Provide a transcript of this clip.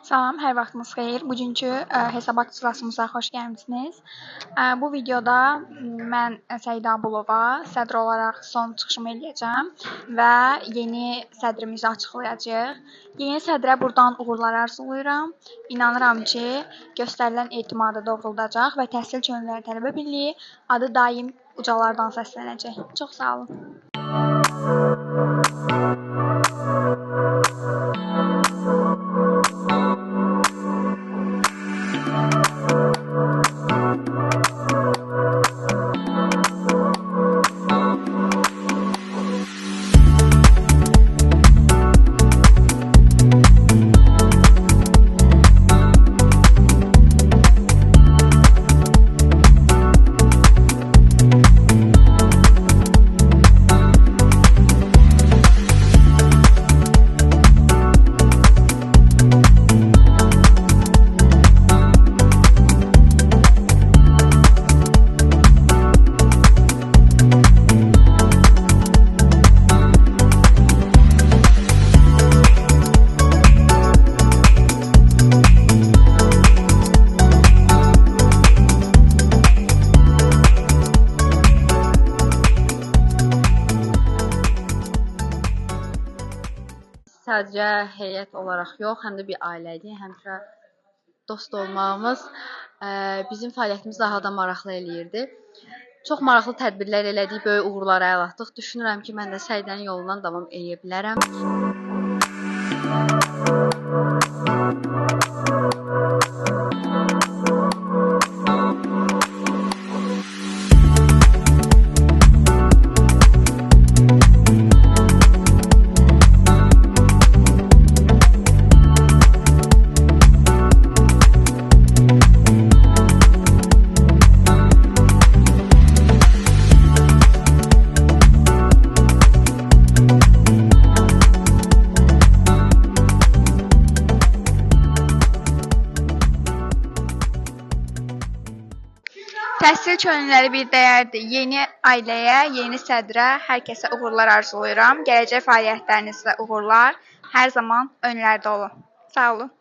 Salam, hər vaxtınız xeyir. Bugünkü hesabat iclasımıza xoş gəlmisiniz. Bu videoda mən Səidə Abulova sədr olaraq son çıxışımı eləyəcəm və yeni sədrimizi açıqlayacağıq. Yeni sədrə buradan uğurlar arzulayıram. İnanıram ki, göstərilən etimadı doğruldacaq və Təhsil Könüllüləri Tələbə Birliyi adı daim ucalardan səslənəcək. Çox sağ olun. Sadəcə heyət olaraq yox, həm də bir ailədir, həmişə dost olmağımız bizim fəaliyyətimizi daha da maraqlı eləyirdi. Çox maraqlı tədbirlər elədik, böyük uğurlara əl atdıq. Düşünürəm ki, mən də Səidənin yolundan davam edə bilərəm. Təhsil könüllüləri bir dəyərdir. Yeni ailəyə, yeni sədrə, hər kəsə uğurlar arzulayıram. Gələcək fəaliyyətlərinizdə uğurlar. Hər zaman önlərdə olun. Sağ olun.